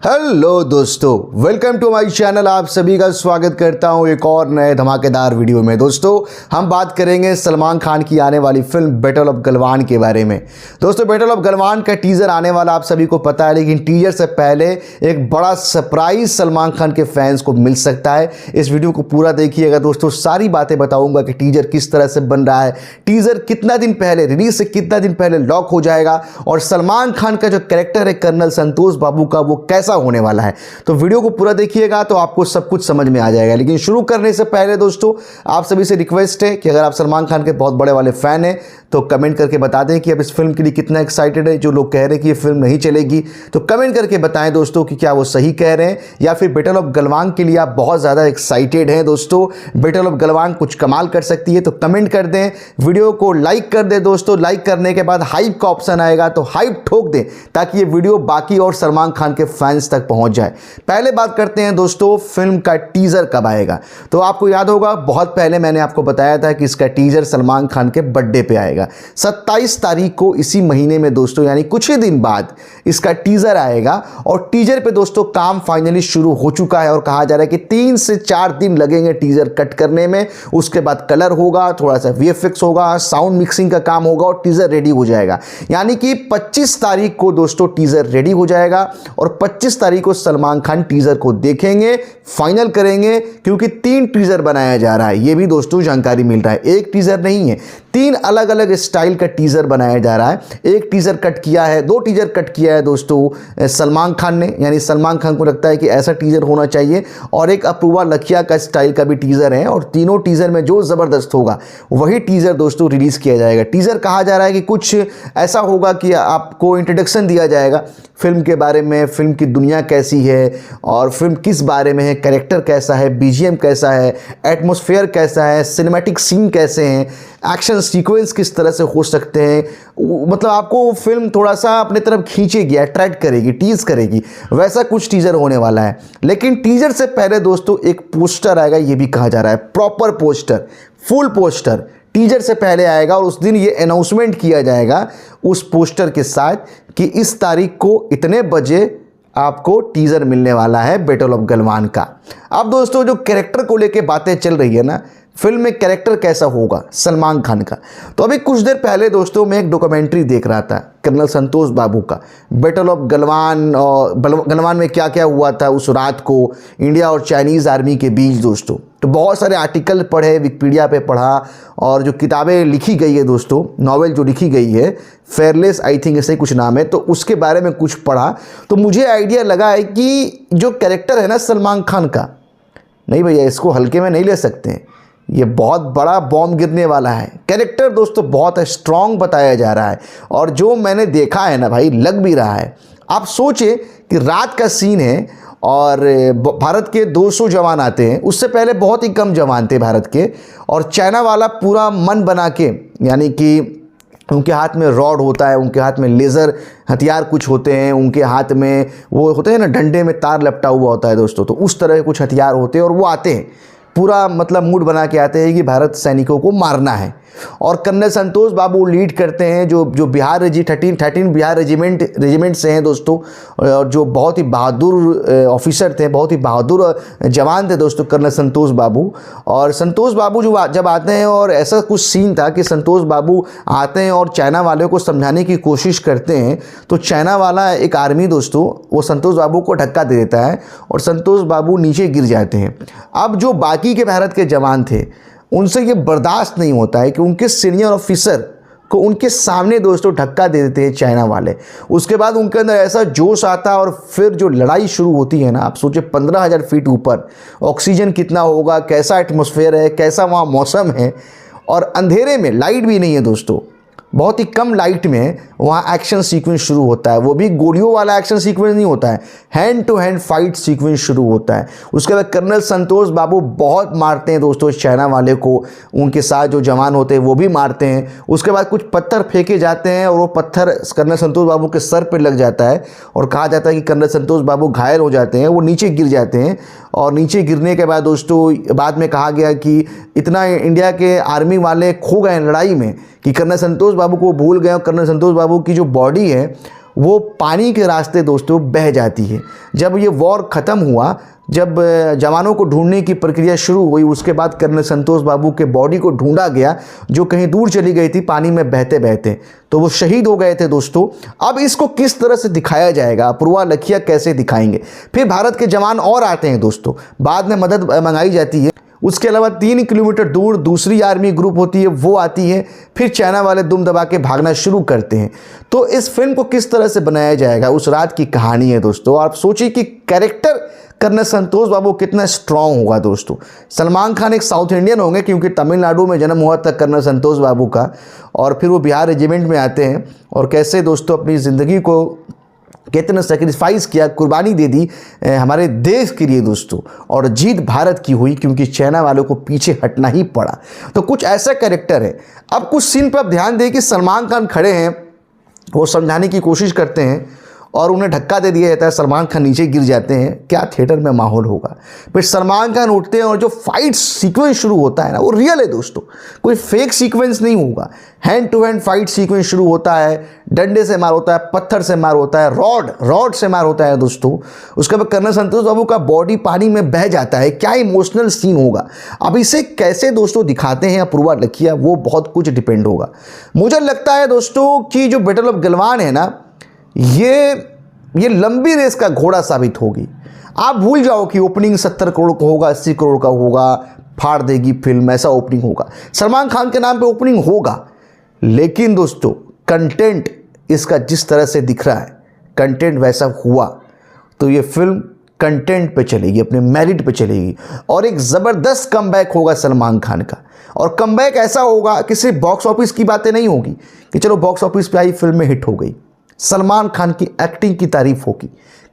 Hello दोस्तों, welcome to my channel. आप सभी का स्वागत करता हूं एक और नए धमाकेदार वीडियो में। दोस्तों, हम बात करेंगे सलमान खान की आने वाली फिल्म बैटल ऑफ गलवान के बारे में। दोस्तों, बैटल ऑफ गलवान का टीजर आने वाला आप सभी को पता है, लेकिन टीजर से पहले एक बड़ा सरप्राइज सलमान खान के फैंस को मिल सकता है। इस वीडियो को पूरा देखिएगा दोस्तों, सारी बातें बताऊंगा कि टीजर किस तरह से बन रहा है, टीजर कितना दिन पहले रिलीज से कितना दिन पहले लॉक हो जाएगा, और सलमान खान का जो कैरेक्टर है कर्नल संतोष बाबू का, वो कैसा होने वाला है। तो वीडियो को पूरा देखिएगा तो आपको सब कुछ समझ में आ जाएगा। लेकिन शुरू करने से पहले दोस्तों, आप सभी से रिक्वेस्ट है कि अगर आप सलमान खान के बहुत बड़े वाले फैन हैं तो कमेंट करके बता दें कि आप इस फिल्म के लिए कितना एक्साइटेड है। जो लोग कह रहे हैं कि ये फिल्म नहीं चलेगी, तो कमेंट करके बताएं दोस्तों कि क्या वो सही कह रहे हैं, या फिर बैटल ऑफ गलवान के लिए आप बहुत ज़्यादा एक्साइटेड हैं। दोस्तों, बैटल ऑफ गलवान कुछ कमाल कर सकती है, तो कमेंट कर दें। वीडियो को लाइक कर दें दोस्तों। लाइक करने के बाद हाइप का ऑप्शन आएगा तो हाइप ठोक दें, ताकि ये वीडियो बाकी और सलमान खान के फैंस तक पहुंच जाए। पहले बात करते हैं दोस्तों, फिल्म का टीजर कब आएगा। तो आपको याद होगा, बहुत पहले मैंने आपको बताया था कि इसका टीजर सलमान खान के बर्थडे पे आएगा। 27 तारीख को इसी महीने में दोस्तों, यानी कुछ ही दिन बाद इसका टीजर आएगा। और टीजर पे दोस्तों काम फाइनली शुरू हो चुका है, और कहा जा रहा है कि 3 से 4 दिन लगेंगे टीजर कट करने में। उसके बाद कलर होगा, थोड़ा सा VFX होगा, साउंड मिक्सिंग का काम होगा, और टीजर रेडी हो जाएगा। यानी कि 25 तारीख को दोस्तों टीजर रेडी हो जाएगा, और 25 तारीख को सलमान खान टीजर को देखेंगे, फाइनल करेंगे। क्योंकि 3 टीजर बनाया जा रहा है, ये भी दोस्तों जानकारी मिल रहा है। एक टीजर नहीं है, 3 अलग अलग स्टाइल का टीजर बनाया जा रहा है। एक टीजर कट किया है, 2 टीजर कट किया है दोस्तों सलमान खान ने, यानी सलमान खान को लगता है कि ऐसा टीजर होना चाहिए। और एक अपूर्वा लखिया का स्टाइल का भी टीजर है, और तीनों टीजर में जो जबरदस्त होगा वही टीजर दोस्तों रिलीज किया जाएगा। टीजर कहा जा रहा है कि कुछ ऐसा होगा कि आपको इंट्रोडक्शन दिया जाएगा फिल्म के बारे में, फिल्म की दुनिया कैसी है, और फिल्म किस बारे में है, कैरेक्टर कैसा है, BGM कैसा है, एटमॉस्फेयर कैसा है, सिनेमैटिक सीन कैसे हैं, एक्शन सीक्वेंस किस तरह से हो सकते हैं। मतलब आपको फिल्म थोड़ा सा अपने तरफ खींचेगी, अट्रैक्ट करेगी, टीज करेगी, वैसा कुछ टीजर होने वाला है। लेकिन टीजर से पहले दोस्तों एक पोस्टर आएगा, ये भी कहा जा रहा है, proper poster, full poster teaser से पहले आएगा। और उस दिन ये अनाउंसमेंट किया जाएगा उस पोस्टर के साथ कि इस तारीख को इतने बजे आपको टीजर मिलने वाला है बैटल ऑफ गलवान का। अब दोस्तों, जो कैरेक्टर को लेके बातें चल रही है ना, फिल्म में कैरेक्टर कैसा होगा सलमान खान का, तो अभी कुछ देर पहले दोस्तों मैं एक डॉक्यूमेंट्री देख रहा था कर्नल संतोष बाबू का, बैटल ऑफ गलवान, और गलवान में क्या क्या हुआ था उस रात को इंडिया और चाइनीज़ आर्मी के बीच दोस्तों। तो बहुत सारे आर्टिकल पढ़े, विकिपीडिया पे पढ़ा, और जो किताबें लिखी गई है दोस्तों, नॉवेल जो लिखी गई है, फेयरलेस आई थिंक ऐसे कुछ नाम है, तो उसके बारे में कुछ पढ़ा। तो मुझे आइडिया लगा है कि जो कैरेक्टर है ना सलमान खान का, नहीं भैया इसको हल्के में नहीं ले सकते हैं, ये बहुत बड़ा बॉम्ब गिरने वाला है। कैरेक्टर दोस्तों बहुत स्ट्रॉन्ग बताया जा रहा है, और जो मैंने देखा है ना भाई, लग भी रहा है। आप सोचिए कि रात का सीन है, और भारत के 200 जवान आते हैं। उससे पहले बहुत ही कम जवान थे भारत के, और चाइना वाला पूरा मन बना के, यानी कि उनके हाथ में रॉड होता है, उनके हाथ में लेज़र हथियार कुछ होते हैं, उनके हाथ में वो होते हैं ना, डंडे में तार लपटा हुआ होता है दोस्तों, तो उस तरह के कुछ हथियार होते हैं। और वो आते हैं, पूरा मतलब मूड बना के आते हैं कि भारत सैनिकों को मारना है। और कर्नल संतोष बाबू लीड करते हैं, जो बिहार 13 बिहार रेजिमेंट से हैं दोस्तों, और जो बहुत ही बहादुर ऑफिसर थे, बहुत ही बहादुर जवान थे दोस्तों कर्नल संतोष बाबू। और संतोष बाबू जो जब आते हैं, और ऐसा कुछ सीन था कि संतोष बाबू आते हैं और चाइना वाले को समझाने की कोशिश करते हैं, तो चाइना वाला एक आर्मी दोस्तों वो संतोष बाबू को धक्का दे देता है, और संतोष बाबू नीचे गिर जाते हैं। अब जो बाकी के भारत के जवान थे, उनसे ये बर्दाश्त नहीं होता है कि उनके सीनियर ऑफिसर को उनके सामने दोस्तों धक्का दे देते हैं चाइना वाले। उसके बाद उनके अंदर ऐसा जोश आता है, और फिर जो लड़ाई शुरू होती है ना, आप सोचिए 15,000 फीट ऊपर, ऑक्सीजन कितना होगा, कैसा एटमॉस्फेयर है, कैसा वहाँ मौसम है, और अंधेरे में, लाइट भी नहीं है दोस्तों, बहुत ही कम लाइट में वहाँ एक्शन सीक्वेंस शुरू होता है। वो भी गोलियों वाला एक्शन सीक्वेंस नहीं होता है, hand to hand fight sequence शुरू होता है। उसके बाद कर्नल संतोष बाबू बहुत मारते हैं दोस्तों चाइना वाले को, उनके साथ जो जवान होते हैं वो भी मारते हैं। उसके बाद कुछ पत्थर फेंके जाते हैं, और वो पत्थर कर्नल संतोष बाबू के सर पर लग जाता है, और कहा जाता है कि कर्नल संतोष बाबू घायल हो जाते हैं, वो नीचे गिर जाते हैं। और नीचे गिरने के बाद दोस्तों बाद में कहा गया कि इतना इंडिया के आर्मी वाले खो गए लड़ाई में कि कर्नल संतोष बाबू को भूल गए, और कर्नल संतोष बाबू की जो बॉडी है वो पानी के रास्ते दोस्तों बह जाती है। जब ये वॉर ख़त्म हुआ, जब जवानों को ढूंढने की प्रक्रिया शुरू हुई, उसके बाद कर्नल संतोष बाबू के बॉडी को ढूंढा गया जो कहीं दूर चली गई थी पानी में बहते बहते, तो वो शहीद हो गए थे दोस्तों। अब इसको किस तरह से दिखाया जाएगा, अपूर्वा लखिया कैसे दिखाएंगे। फिर भारत के जवान और आते हैं दोस्तों, बाद में मदद मंगाई जाती है। उसके अलावा 3 किलोमीटर दूर दूसरी आर्मी ग्रुप होती है, वो आती है। फिर चाइना वाले दुम दबा के भागना शुरू करते हैं। तो इस फिल्म को किस तरह से बनाया जाएगा, उस रात की कहानी है दोस्तों। आप सोचिए कि कैरेक्टर कर्नल संतोष बाबू कितना स्ट्रांग होगा दोस्तों। सलमान खान एक साउथ इंडियन होंगे क्योंकि तमिलनाडु में जन्म हुआ था कर्नल संतोष बाबू का, और फिर वो बिहार रेजिमेंट में आते हैं और कैसे दोस्तों अपनी ज़िंदगी को कितना सेक्रीफाइस किया, कुर्बानी दे दी हमारे देश के लिए दोस्तों, और जीत भारत की हुई क्योंकि चाइना वालों को पीछे हटना ही पड़ा। तो कुछ ऐसा कैरेक्टर है। अब कुछ सीन पर आप ध्यान दें कि सलमान खान खड़े हैं, वो समझाने की कोशिश करते हैं और उन्हें धक्का दे दिया जाता है। सलमान खान नीचे गिर जाते हैं। क्या थिएटर में माहौल होगा। फिर सलमान खान उठते हैं और जो फाइट सीक्वेंस शुरू होता है ना, वो रियल है दोस्तों, कोई फेक सीक्वेंस नहीं होगा। Hand to hand fight sequence शुरू होता है, डंडे से मार होता है, पत्थर से मार होता है, रॉड से मार होता है दोस्तों। उसके बाद कर्नल संतोष बाबू का बॉडी पानी में बह जाता है। क्या इमोशनल सीन होगा। अब इसे कैसे दोस्तों दिखाते हैं अपूर्वा लखिया, वो बहुत कुछ डिपेंड होगा। मुझे लगता है दोस्तों कि जो बैटल ऑफ गलवान है ना, ये लंबी रेस का घोड़ा साबित होगी। आप भूल जाओ कि ओपनिंग 70 करोड़ का होगा, 80 करोड़ का होगा, फाड़ देगी फिल्म, ऐसा ओपनिंग होगा। सलमान खान के नाम पे ओपनिंग होगा, लेकिन दोस्तों कंटेंट इसका जिस तरह से दिख रहा है, कंटेंट वैसा हुआ तो ये फिल्म कंटेंट पे चलेगी, अपने मेरिट पे चलेगी, और एक ज़बरदस्त कमबैक होगा सलमान खान का। और कमबैक ऐसा होगा कि सिर्फ बॉक्स ऑफिस की बातें नहीं होगी कि चलो बॉक्स ऑफिस पे आई फिल्म में हिट हो गई। सलमान खान की एक्टिंग की तारीफ होगी,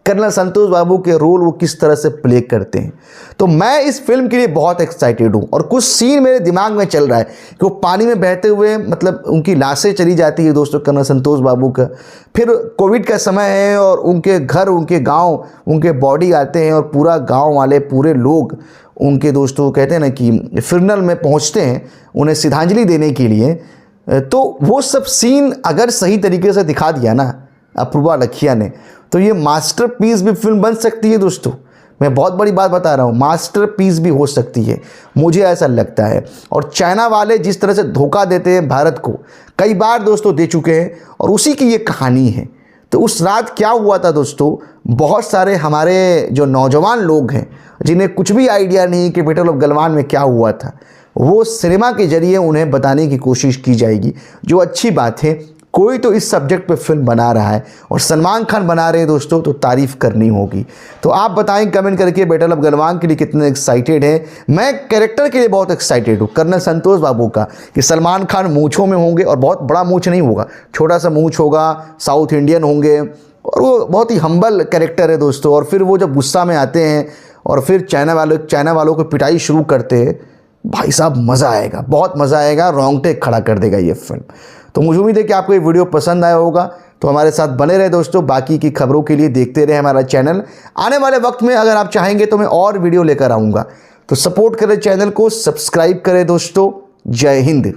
कर्नल संतोष बाबू के रोल वो किस तरह से प्ले करते हैं। तो मैं इस फिल्म के लिए बहुत एक्साइटेड हूँ। और कुछ सीन मेरे दिमाग में चल रहा है कि वो पानी में बहते हुए, मतलब उनकी लाशें चली जाती है दोस्तों कर्नल संतोष बाबू का। फिर कोविड का समय है और उनके घर, उनके गाँव, उनके बॉडी आते हैं और पूरा गाँव वाले, पूरे लोग उनके दोस्तों कहते हैं ना कि फिरनल में पहुँचते हैं उन्हें श्रद्धांजलि देने के लिए। तो वो सब सीन अगर सही तरीके से दिखा दिया ना अपूर्वा लखिया ने, तो ये मास्टरपीस भी फिल्म बन सकती है दोस्तों। मैं बहुत बड़ी बात बता रहा हूँ, मास्टरपीस भी हो सकती है, मुझे ऐसा लगता है। और चाइना वाले जिस तरह से धोखा देते हैं भारत को, कई बार दोस्तों दे चुके हैं, और उसी की ये कहानी है। तो उस रात क्या हुआ था दोस्तों, बहुत सारे हमारे जो नौजवान लोग हैं जिन्हें कुछ भी आइडिया नहीं कि बैटल ऑफ गलवान में क्या हुआ था, वो सिनेमा के जरिए उन्हें बताने की कोशिश की जाएगी, जो अच्छी बात है। कोई तो इस सब्जेक्ट पे फिल्म बना रहा है और सलमान खान बना रहे हैं दोस्तों, तो तारीफ़ करनी होगी। तो आप बताएं कमेंट करके बैटल ऑफ गलवान के लिए कितने एक्साइटेड हैं। मैं कैरेक्टर के लिए बहुत एक्साइटेड हूँ कर्नल संतोष बाबू का, कि सलमान खान मूँछों में होंगे, और बहुत बड़ा मूँछ नहीं होगा, छोटा सा मूँछ होगा, साउथ इंडियन होंगे, और वो बहुत ही हम्बल कैरेक्टर है दोस्तों। और फिर वो जब गुस्सा में आते हैं और फिर चाइना वालों को पिटाई शुरू करते हैं, भाई साहब मज़ा आएगा, बहुत मज़ा आएगा, रोंगटे खड़ा कर देगा ये फिल्म। तो मुझे उम्मीद है कि आपको ये वीडियो पसंद आया होगा। तो हमारे साथ बने रहे दोस्तों, बाकी की खबरों के लिए देखते रहे हमारा चैनल। आने वाले वक्त में अगर आप चाहेंगे तो मैं और वीडियो लेकर आऊँगा, तो सपोर्ट करें चैनल को, सब्सक्राइब करें दोस्तों। जय हिंद।